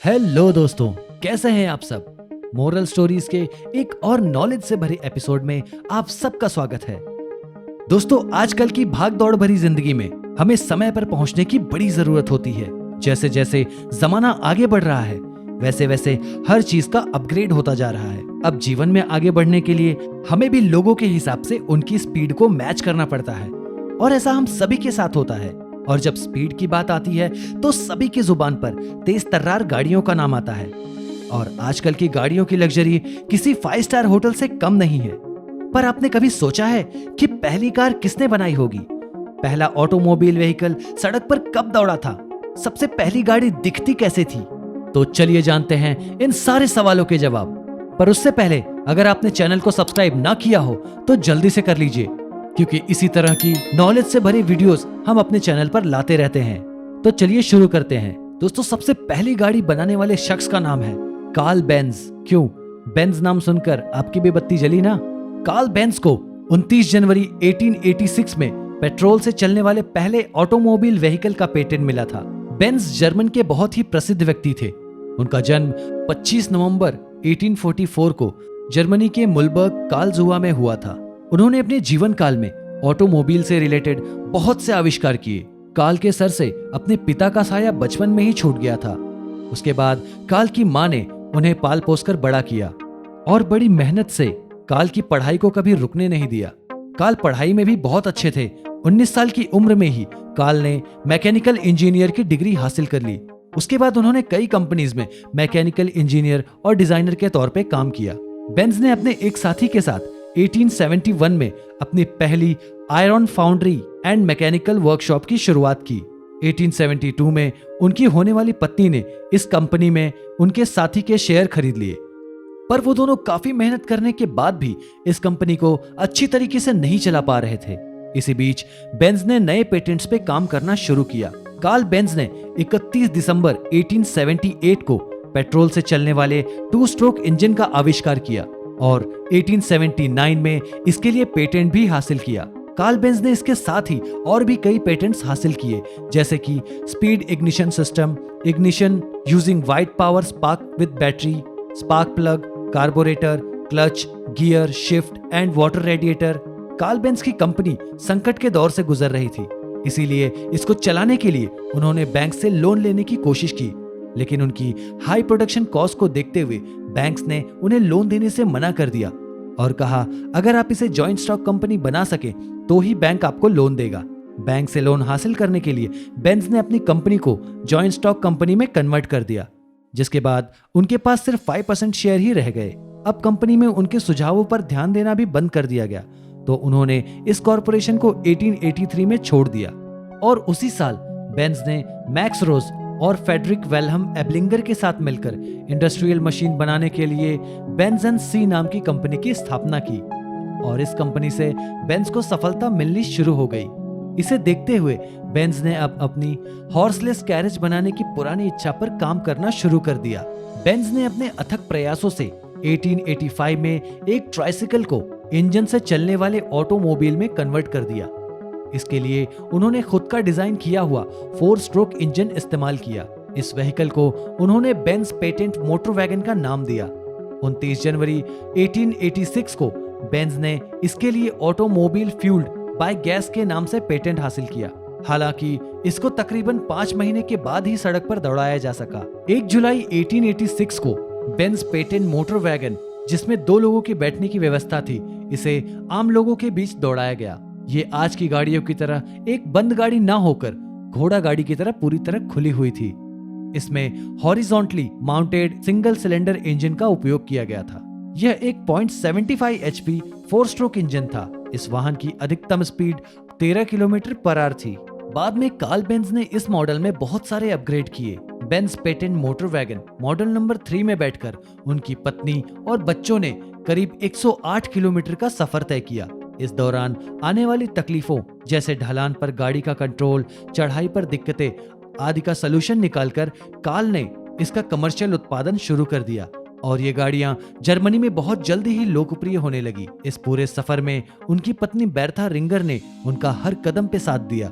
Hello दोस्तों, कैसे हैं आप सब। मोरल स्टोरीज के एक और नॉलेज से भरे एपिसोड में आप सबका स्वागत है। दोस्तों, आजकल की भाग दौड़ भरी जिंदगी में हमें समय पर पहुंचने की बड़ी जरूरत होती है। जैसे जैसे जमाना आगे बढ़ रहा है वैसे वैसे हर चीज का अपग्रेड होता जा रहा है। अब जीवन में आगे बढ़ने के लिए हमें भी लोगों के हिसाब से उनकी स्पीड को मैच करना पड़ता है, और ऐसा हम सभी के साथ होता है। और जब स्पीड की बात आती है तो सभी की जुबान पर तेज तर्रार गाड़ियों का नाम आता है। और आजकल की गाड़ियों की लग्जरी किसी 5 स्टार होटल से कम नहीं है। पर आपने कभी सोचा है कि पहली कार किसने बनाई होगी? पहला ऑटोमोबाइल व्हीकल सड़क पर कब दौड़ा था? सबसे पहली गाड़ी दिखती कैसे थी? तो चलिए जानते हैं इन सारे सवालों के जवाब। पर उससे पहले अगर आपने चैनल को सब्सक्राइब ना किया हो तो जल्दी से कर लीजिए, क्योंकि इसी तरह की नॉलेज से भरे वीडियोस हम अपने चैनल पर लाते रहते हैं। तो चलिए शुरू करते हैं। दोस्तों, सबसे पहली गाड़ी बनाने वाले शख्स का नाम है कार्ल बेंज। क्यों? बेंज नाम सुनकर आपकी भी बत्ती जली ना? कार्ल बेंज को 29 जनवरी 1886 में पेट्रोल से चलने वाले पहले ऑटोमोबाइल व्हीकल का पेटेंट मिला था। बेंज जर्मन के बहुत ही प्रसिद्ध व्यक्ति थे। उनका जन्म 25 नवंबर 1844 को जर्मनी के मुलबर्ग कार्लजुआ में हुआ था। उन्होंने अपने जीवन काल में ऑटोमोबाइल से रिलेटेड बहुत से आविष्कार किए। कार्ल के सर से अपने पिता का साया बचपन में ही छूट गया था। उसके बाद कार्ल की मां ने उन्हें पाल पोसकर बड़ा किया और बड़ी मेहनत से कार्ल की पढ़ाई को कभी रुकने नहीं दिया। कार्ल पढ़ाई में भी बहुत अच्छे थे। 19 साल की उम्र में ही कार्ल ने मैकेनिकल इंजीनियर की डिग्री हासिल कर ली। उसके बाद उन्होंने कई कंपनीज में मैकेनिकल इंजीनियर और डिजाइनर के तौर पे काम किया। बेंज ने अपने एक साथी के साथ 1871 में अपनी पहली iron foundry and mechanical workshop की शुरुआत की। 1872 में उनकी होने वाली पत्नी ने इस कंपनी में उनके साथी के शेयर खरीद लिए। पर वो दोनों काफी मेहनत करने के बाद भी इस कंपनी को अच्छी तरीके से नहीं चला पा रहे थे। इसी बीच बेंज ने नए पेटेंट्स पे काम करना शुरू किया। कार्ल बेंज ने 31 दिसंबर 1878 को पेट्रोल से चलने वाले 2 स्ट्रोक इंजन का आविष्कार किया और 1879 में इसके लिए पेटेंट भी हासिल किया। कार्ल बेंज ने इसके साथ ही और भी कई पेटेंट्स हासिल किए, जैसे कि speed ignition system, ignition using white power spark with battery, spark plug, carburettor, clutch, gear, shift and water radiator. Karl Benz की कंपनी संकट के दौर से गुजर रही थी, इसीलिए इसको चलाने के लिए उन्होंने बैंक से लोन लेने की कोशिश की, लेकिन उनकी हाई प्रोडक्शन कॉस्ट को देखते हुए बैंक्स ने उन्हें लोन देने से मना कर दिया और कहा, अगर आप इसे जॉइंट स्टॉक कंपनी बना सके तो ही बैंक आपको लोन देगा। बैंक से लोन हासिल करने के लिए बेंज ने अपनी कंपनी को जॉइंट स्टॉक कंपनी में कन्वर्ट कर दिया, जिसके बाद उनके पास सिर्फ 5% शेयर ही रह गए। अब कंपनी में उनके सुझावों पर ध्यान देना भी बंद कर दिया गया, तो उन्होंने इस कॉर्पोरेशन को 1883 में छोड़ दिया। और उसी साल बेंज ने मैक्स रोज और फेडरिक वेलहम एब्लिंगर के साथ मिलकर इंडस्ट्रियल मशीन बनाने के लिए बेंज एंड सी नाम की कंपनी की स्थापना की, और इस कंपनी से बेंज को सफलता मिलनी शुरू हो गई। इसे देखते हुए बेंज ने अब अपनी हॉर्सलेस कैरेज बनाने की पुरानी इच्छा पर काम करना शुरू कर दिया। बेंज ने अपने अथक प्रयासों से 1885 में एक ट्राइसिकल को इंजन से चलने वाले ऑटोमोबाइल में कन्वर्ट कर दिया। इसके लिए उन्होंने खुद का डिजाइन किया हुआ 4 स्ट्रोक इंजन इस्तेमाल किया। इस व्हीकल को उन्होंने बेंज पेटेंट मोटर वैगन का नाम दिया। 29 जनवरी 1886 को बेंज ने इसके लिए ऑटोमोबाइल फ्यूल्ड बाय गैस के नाम से पेटेंट हासिल किया। हालांकि इसको तकरीबन 5 महीने के बाद ही सड़क पर दौड़ाया जा सका। 1 जुलाई 1886 को बेंज पेटेंट मोटर वैगन, जिसमें 2 लोगों के बैठने की व्यवस्था थी, इसे आम लोगों के बीच दौड़ाया गया। ये आज की गाड़ियों की तरह एक बंद गाड़ी ना होकर घोड़ा गाड़ी की तरह पूरी तरह खुली हुई थी। इसमें horizontally mounted single cylinder engine का उपयोग किया गया था। यह एक 0.75 HP 4 स्ट्रोक इंजन था। इस वाहन की अधिकतम स्पीड 13 किलोमीटर पर आवर थी। बाद में कार्ल बेंज ने इस मॉडल में बहुत सारे अपग्रेड किए। Benz patent motor wagon model number 3 में बैठकर उनकी पत्नी और बच्चों ने करीब 108 किलोमीटर का सफर तय किया। इस दौरान आने वाली तकलीफों, जैसे ढलान पर गाड़ी का कंट्रोल, चढ़ाई पर दिक्कतें आदि का सलूशन निकालकर कार्ल ने इसका कमर्शियल उत्पादन शुरू कर दिया, और ये गाड़ियां जर्मनी में बहुत जल्दी ही लोकप्रिय होने लगी। इस पूरे सफर में उनकी पत्नी बेर्था रिंगर ने उनका हर कदम पे साथ दिया,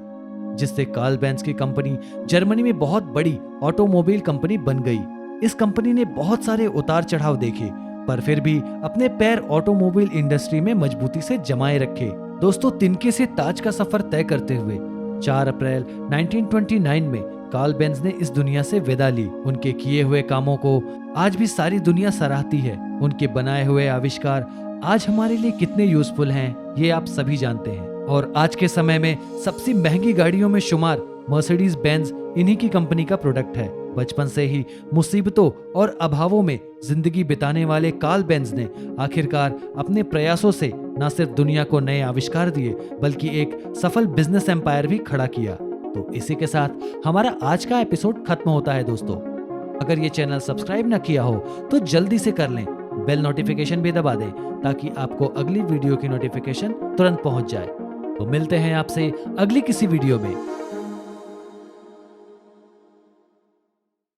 जिससे कार्ल बेंज की कंपनी जर्मनी में बहुत बड़ी ऑटोमोबाइल कंपनी बन गई। इस कंपनी ने बहुत सारे उतार चढ़ाव देखे, पर फिर भी अपने पैर ऑटोमोबाइल इंडस्ट्री में मजबूती से जमाए रखे। दोस्तों, तिनके से ताज का सफर तय करते हुए 4 अप्रैल 1929 में कार्ल बेंज ने इस दुनिया से विदा ली। उनके किए हुए कामों को आज भी सारी दुनिया सराहती है। उनके बनाए हुए आविष्कार आज हमारे लिए कितने यूजफुल हैं, ये आप सभी जानते हैं। और आज के समय में सबसे महंगी गाड़ियों में शुमार मर्सिडीज बेंज इन्हीं की कंपनी का प्रोडक्ट है। बचपन से ही मुसीबतों और अभावों में जिंदगी बिताने वाले कार्ल बेंज ने आखिरकार अपने प्रयासों से न सिर्फ दुनिया को नए आविष्कार दिए, बल्कि एक सफल बिजनेस एम्पायर भी खड़ा किया। तो इसी के साथ हमारा आज का एपिसोड खत्म होता है। दोस्तों, अगर ये चैनल सब्सक्राइब न किया हो तो जल्दी से कर लें, बेल नोटिफिकेशन भी दबा दें ताकि आपको अगली वीडियो की नोटिफिकेशन तुरंत पहुंच जाए। तो मिलते हैं आपसे अगली किसी वीडियो में।